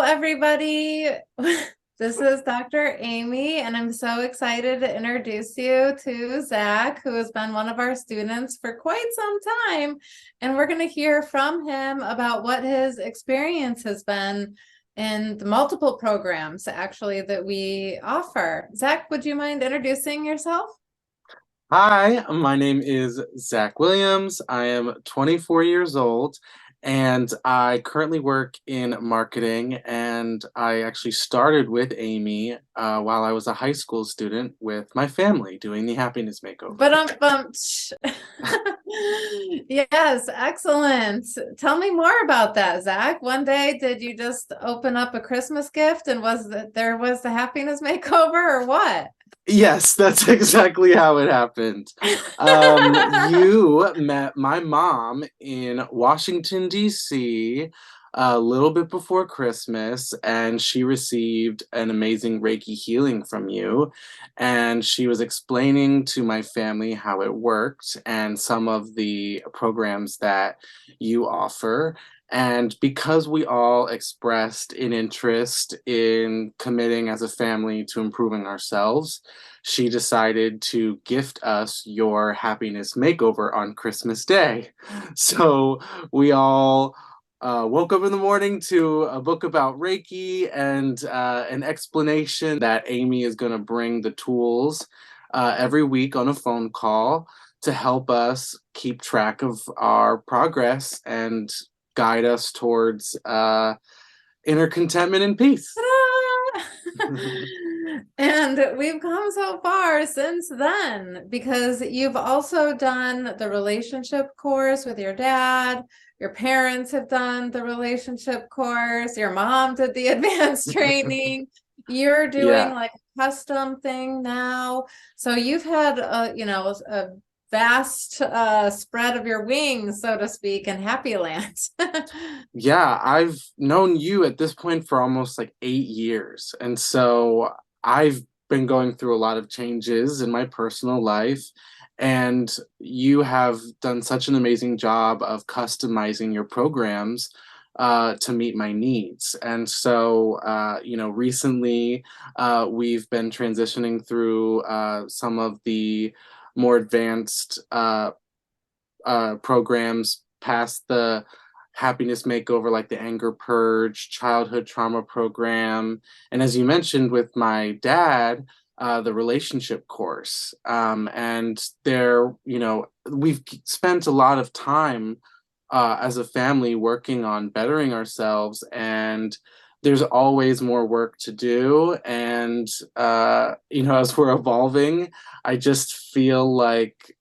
everybody. This is Dr. Aymee, and I'm so excited to introduce you to Zach, who has been one of our students for quite some time. And we're going to hear from him about what his experience has been in the multiple programs actually that we offer. Zach, would you mind introducing yourself? Hi, my name is Zach Williams. I am 24 years old and I currently work in marketing. And I actually started with Amy while I was a high school student with my family doing the happiness makeover. But yes, excellent. Tell me more about that, Zach. One day, did you just open up a Christmas gift and there was the happiness makeover or what? Yes, that's exactly how it happened. You met my mom in Washington, D.C. a little bit before Christmas, and she received an amazing Reiki healing from you. And she was explaining to my family how it worked and some of the programs that you offer. And because we all expressed an interest in committing as a family to improving ourselves, she decided to gift us your happiness makeover on Christmas Day. So we all woke up in the morning to a book about Reiki and an explanation that Amy is going to bring the tools every week on a phone call to help us keep track of our progress and guide us towards inner contentment and peace. And we've come so far since then because you've also done the relationship course with your dad. Your parents have done the relationship course. Your mom did the advanced training. You're doing Yeah. like a custom thing now. So you've had a vast spread of your wings, so to speak, in Happy Land. Yeah, I've known you at this point for almost like 8 years. And so I've been going through a lot of changes in my personal life. And you have done such an amazing job of customizing your programs to meet my needs. And so, recently we've been transitioning through some of the more advanced programs past the happiness makeover, like the anger purge, childhood trauma program, and as you mentioned with my dad, the relationship course. And there, we've spent a lot of time as a family working on bettering ourselves, and there's always more work to do. And as we're evolving, I just feel like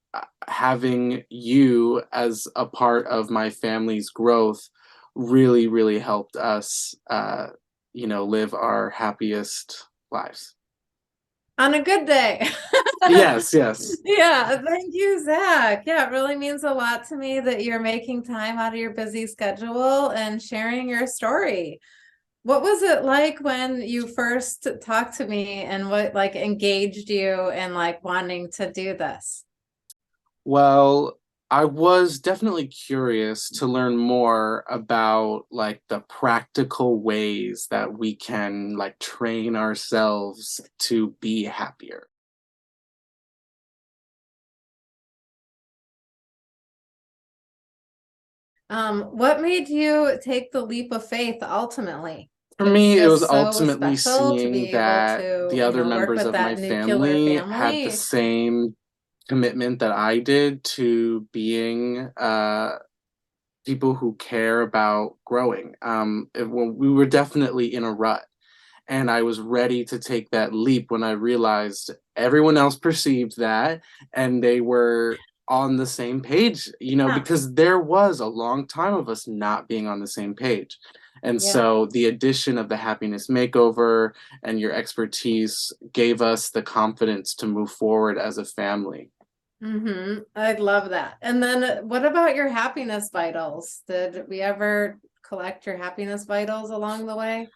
having you as a part of my family's growth really, really helped us, live our happiest lives. On a good day. Yes, yes. Yeah, thank you, Zach. Yeah, it really means a lot to me that you're making time out of your busy schedule and sharing your story. What was it like when you first talked to me and what like engaged you in like wanting to do this? Well, I was definitely curious to learn more about like the practical ways that we can like train ourselves to be happier. What made you take the leap of faith ultimately? For It's me, it was just so ultimately special to seeing be able that to, the other work members with of my that nuclear family had the family. same commitment that I did to being people who care about growing. When we were definitely in a rut, and I was ready to take that leap when I realized everyone else perceived that and they were on the same page, Yeah. because there was a long time of us not being on the same page. And Yeah. so the addition of the happiness makeover and your expertise gave us the confidence to move forward as a family. I'd love that. And then what about your happiness vitals? Did we ever collect your happiness vitals along the way?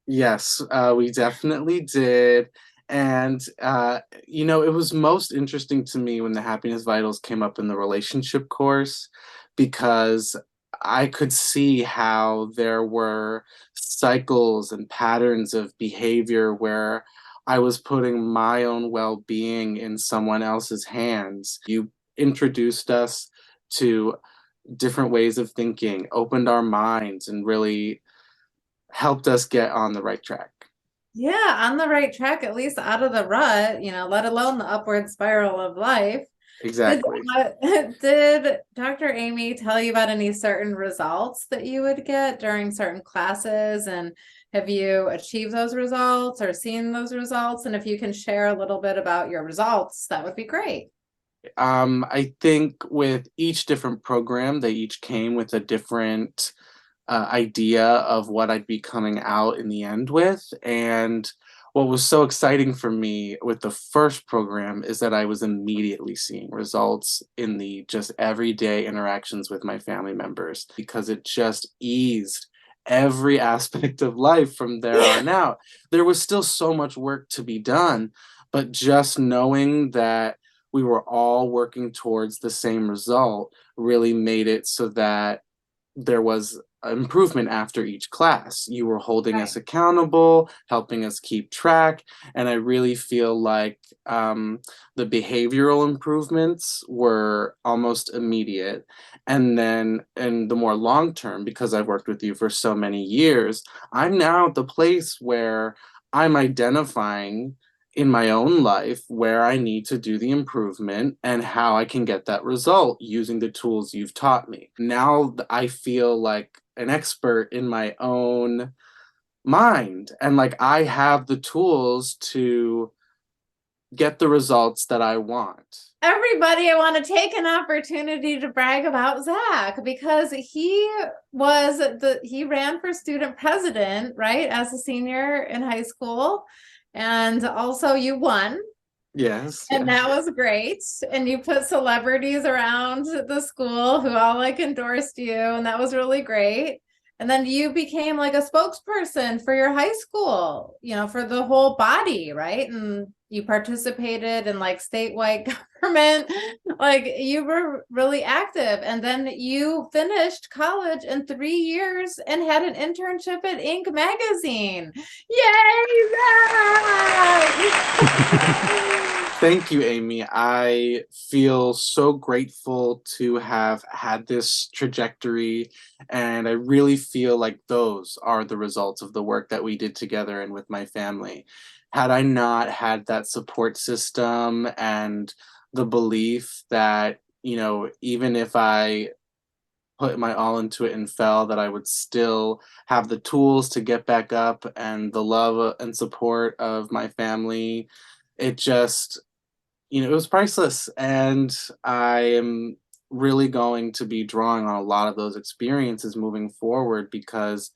Yes, we definitely did. And, it was most interesting to me when the happiness vitals came up in the relationship course because I could see how there were cycles and patterns of behavior where I was putting my own well-being in someone else's hands. You introduced us to different ways of thinking, opened our minds, and really helped us get on the right track. Yeah, on the right track, at least out of the rut, let alone the upward spiral of life. Did Exactly. did Dr. Aymee tell you about any certain results that you would get during certain classes? And have you achieved those results or seen those results? And if you can share a little bit about your results, that would be great. I think with each different program, they each came with a different idea of what I'd be coming out in the end with. And what was so exciting for me with the first program is that I was immediately seeing results in the just everyday interactions with my family members because it just eased every aspect of life from there on out. There was still so much work to be done, but just knowing that we were all working towards the same result really made it so that there was improvement after each class. You were holding us Right. accountable, helping us keep track, and I really feel like the behavioral improvements were almost immediate. And then in the more long term, because I've worked with you for so many years, I'm now at the place where I'm identifying in my own life where I need to do the improvement and how I can get that result using the tools you've taught me. Now I feel like an expert in my own mind and like I have the tools to get the results that I want. Everybody, I want to take an opportunity to brag about Zach because he ran for student president, right, as a senior in high school. And also you won. Yes, And yes. that was great. And you put celebrities around the school who all like endorsed you, and that was really great. And then you became like a spokesperson for your high school, for the whole body, right? And you participated in like statewide government, like you were really active. And then you finished college in 3 years and had an internship at Inc. magazine. Yay, Zach! Thank you, Amy. I feel so grateful to have had this trajectory, and I really feel like those are the results of the work that we did together and with my family. Had I not had that support system and the belief that, even if I put my all into it and fell, that I would still have the tools to get back up and the love and support of my family, it just it was priceless. And I am really going to be drawing on a lot of those experiences moving forward because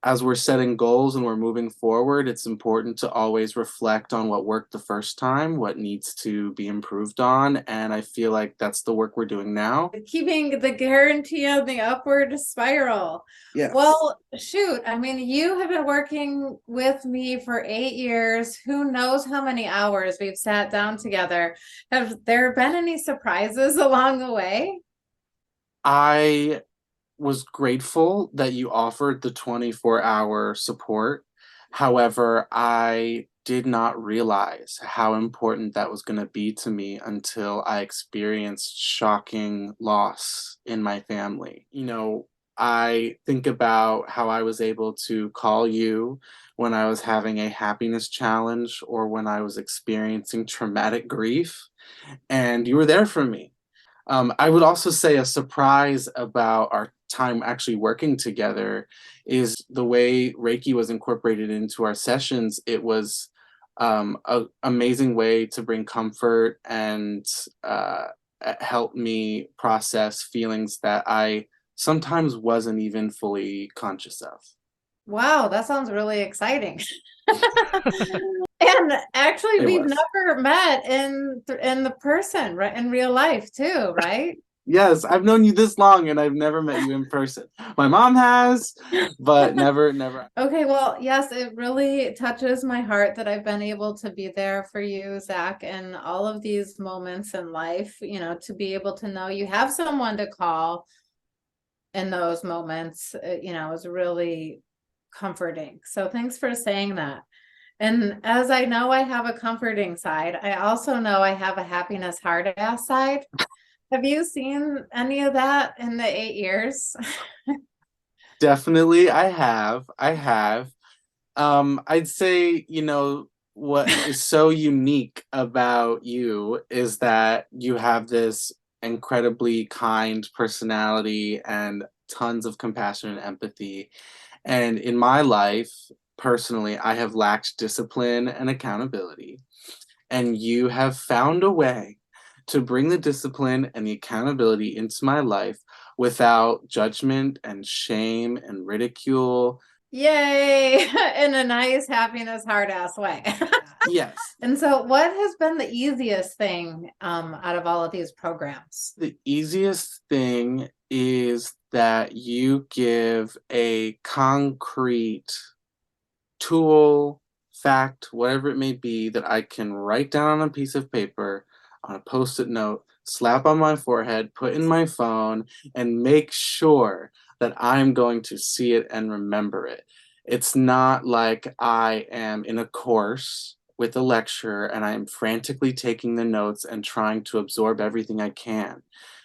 as we're setting goals and we're moving forward, it's important to always reflect on what worked the first time, what needs to be improved on. And I feel like that's the work we're doing now. Keeping the guarantee of the upward spiral. Yes. Well, shoot, I mean, you have been working with me for 8 years. Who knows how many hours we've sat down together? Have there been any surprises along the way? I was grateful that you offered the 24-hour support. However, I did not realize how important that was going to be to me until I experienced shocking loss in my family. I think about how I was able to call you when I was having a happiness challenge or when I was experiencing traumatic grief, and you were there for me. I would also say a surprise about our time actually working together is the way Reiki was incorporated into our sessions. It was an amazing way to bring comfort and help me process feelings that I sometimes wasn't even fully conscious of. Wow, that sounds really exciting. And actually, It we've was. never met in the person, right? In real life too, right? Yes, I've known you this long and I've never met you in person. My mom has, but never. Okay, well, yes, it really touches my heart that I've been able to be there for you, Zach, and all of these moments in life, to be able to know you have someone to call in those moments, is really comforting. So thanks for saying that. And as I know I have a comforting side, I also know I have a happiness hard ass side. Have you seen any of that in the 8 years? Definitely, I have. I have. I'd say, what is so unique about you is that you have this incredibly kind personality and tons of compassion and empathy. And in my life, personally, I have lacked discipline and accountability. And you have found a way to bring the discipline and the accountability into my life without judgment and shame and ridicule. Yay! In a nice happiness hard ass way. Yes, And so what has been the easiest thing out of all of these programs? the easiest thing is that you give a concrete tool, fact, whatever it may be, that I can write down on a piece of paper, on a post-it note, slap on my forehead, put in my phone, and make sure that I'm going to see it and remember it. It's not like I am in a course with a lecturer and I am frantically taking the notes and trying to absorb everything I can.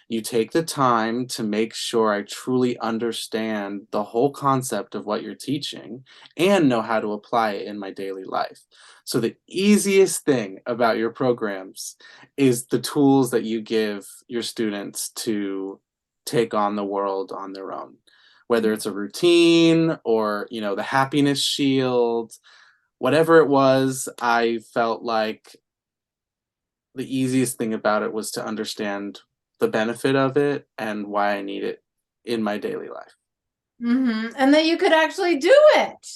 You take the time to make sure I truly understand the whole concept of what you're teaching and know how to apply it in my daily life. So the easiest thing about your programs is the tools that you give your students to take on the world on their own. Whether it's a routine or, the happiness shield, whatever it was, I felt like the easiest thing about it was to understand the benefit of it and why I need it in my daily life. And that you could actually do it.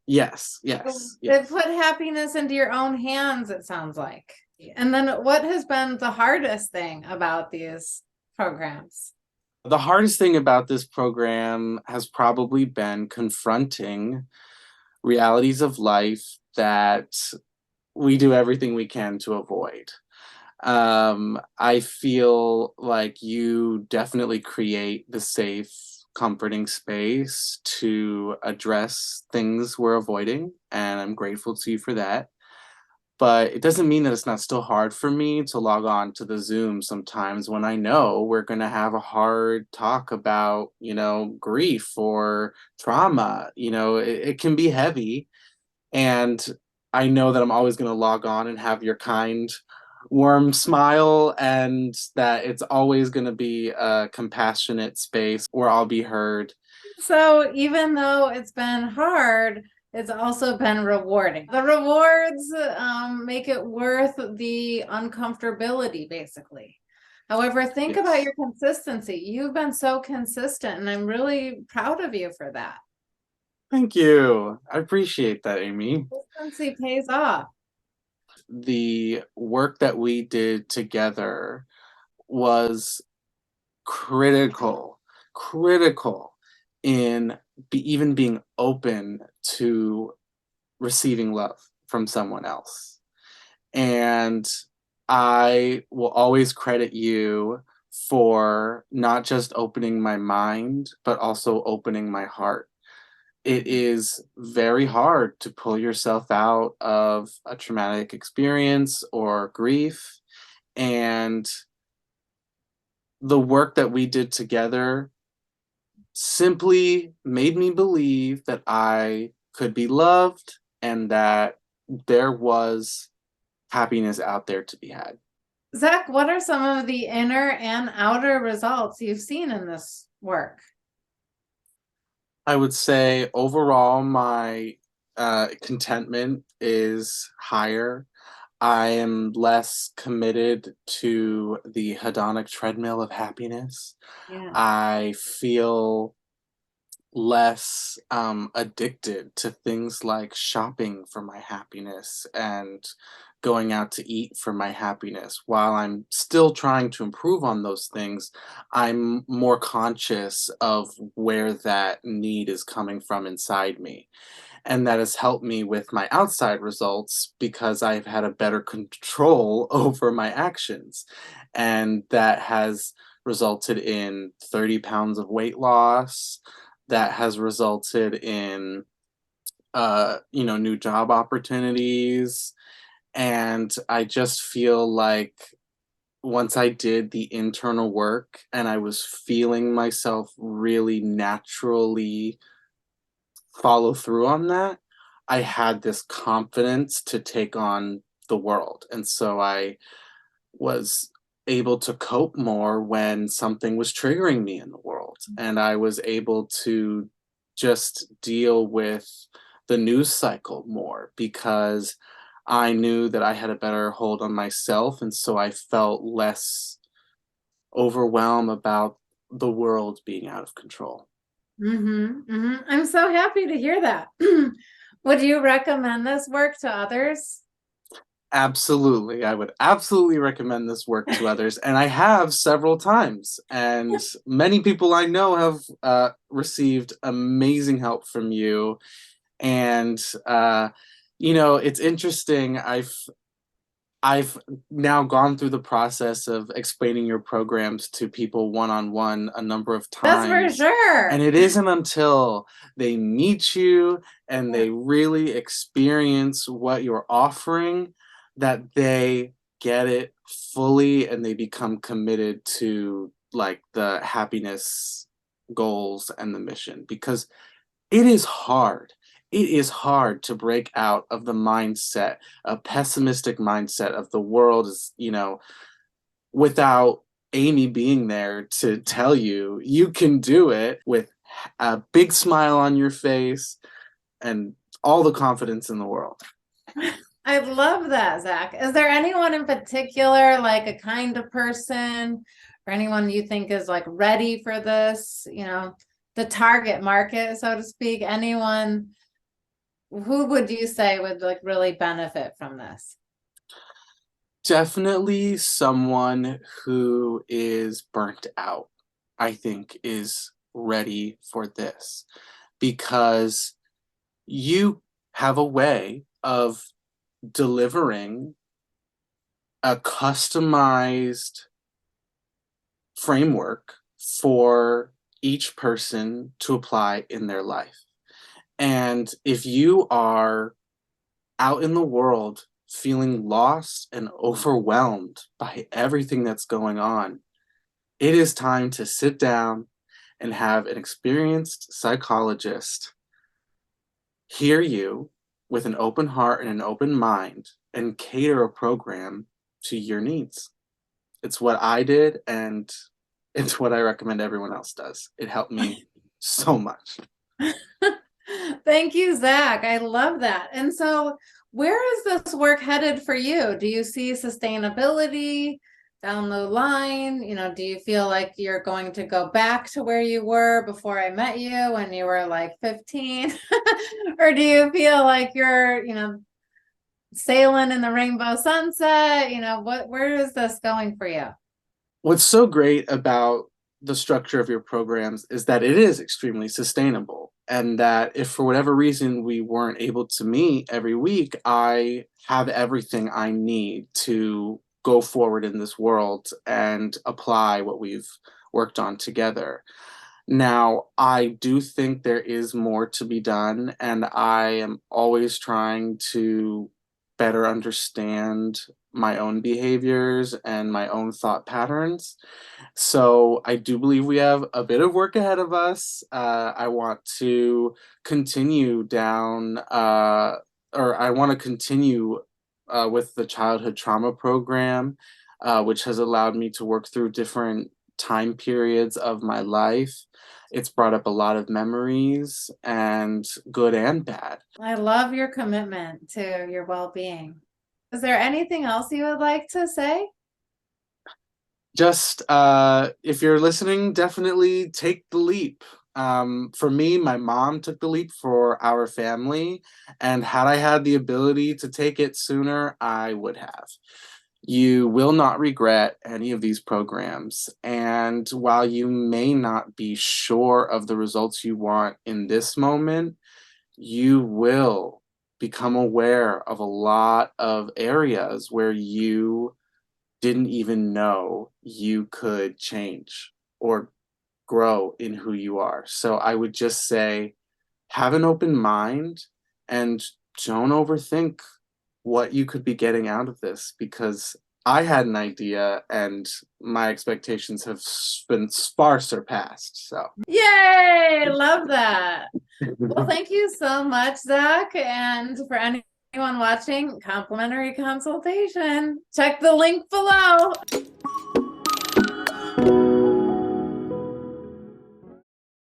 Yes, yes, It yes. put happiness into your own hands, it sounds like. And then what has been the hardest thing about these programs? The hardest thing about this program has probably been confronting realities of life that we do everything we can to avoid. I feel like you definitely create the safe, comforting space to address things we're avoiding, and I'm grateful to you for that. But it doesn't mean that it's not still hard for me to log on to the Zoom sometimes when I know we're going to have a hard talk about, grief or trauma. It can be heavy. And I know that I'm always going to log on and have your kind, warm smile, and that it's always going to be a compassionate space where I'll be heard. So even though it's been hard, it's also been rewarding. The rewards make it worth the uncomfortability, basically. However, think about Yes. your consistency. You've been so consistent, and I'm really proud of you for that. Thank you. I appreciate that, Amy. Consistency pays off. The work that we did together was critical in even being open to receiving love from someone else. And I will always credit you for not just opening my mind, but also opening my heart. It is very hard to pull yourself out of a traumatic experience or grief. And the work that we did together simply made me believe that I could be loved and that there was happiness out there to be had. Zach, what are some of the inner and outer results you've seen in this work? I would say overall, my contentment is higher. I am less committed to the hedonic treadmill of happiness. Yeah. I feel less addicted to things like shopping for my happiness and going out to eat for my happiness. While I'm still trying to improve on those things, I'm more conscious of where that need is coming from inside me. And that has helped me with my outside results because I've had a better control over my actions. And that has resulted in 30 pounds of weight loss, that has resulted in new job opportunities. And I just feel like once I did the internal work and I was feeling myself really naturally follow through on that, I had this confidence to take on the world. And so I was able to cope more when something was triggering me in the world. And I was able to just deal with the news cycle more because I knew that I had a better hold on myself. And so I felt less overwhelmed about the world being out of control. I'm so happy to hear that. Would you recommend this work to others? Absolutely. I would absolutely recommend this work to others. And I have several times. And many people I know have received amazing help from you. And, it's interesting. I've now gone through the process of explaining your programs to people one on one a number of That's for times. And sure. it isn't until they meet you and Yeah. they really experience what you're offering that they get it fully and they become committed to like the happiness goals and the mission because it is hard. It is hard to break out of the mindset, a pessimistic mindset of the world is, without Aymee being there to tell you you can do it with a big smile on your face and all the confidence in the world. I love that, Zach. Is there anyone in particular, like a kind of person, or anyone you think is like ready for this, the target market, so to speak? Anyone, who would you say would like really benefit from this? Definitely someone who is burnt out, I think, is ready for this because you have a way of delivering a customized framework for each person to apply in their life. And if you are out in the world feeling lost and overwhelmed by everything that's going on, it is time to sit down and have an experienced psychologist hear you with an open heart and an open mind and cater a program to your needs. It's what I did, and it's what I recommend everyone else does. It helped me so much. Thank you, Zach. I love that. And so, where is this work headed for you? Do you see sustainability down the line? Do you feel like you're going to go back to where you were before I met you when you were like 15? Or do you feel like you're, sailing in the rainbow sunset? Where is this going for you? What's so great about the structure of your programs is that it is extremely sustainable. And that if for whatever reason we weren't able to meet every week, I have everything I need to go forward in this world and apply what we've worked on together. Now, I do think there is more to be done, and I am always trying to better understand my own behaviors and my own thought patterns. So I do believe we have a bit of work ahead of us. I want to continue down, or I want to continue with the childhood trauma program, which has allowed me to work through different time periods of my life. It's brought up a lot of memories, and good and bad. I love your commitment to your well-being. Is there anything else you would like to say? Just if you're listening, definitely take the leap. For me, my mom took the leap for our family, and had I had the ability to take it sooner, I would have. You will not regret any of these programs. And while you may not be sure of the results you want in this moment, you will become aware of a lot of areas where you didn't even know you could change or grow in who you are. So I would just say, have an open mind and don't overthink what you could be getting out of this, because I had an idea and my expectations have been far surpassed. So, Yay! Love that. Well, thank you so much, Zach. And for anyone watching, complimentary consultation. Check the link below.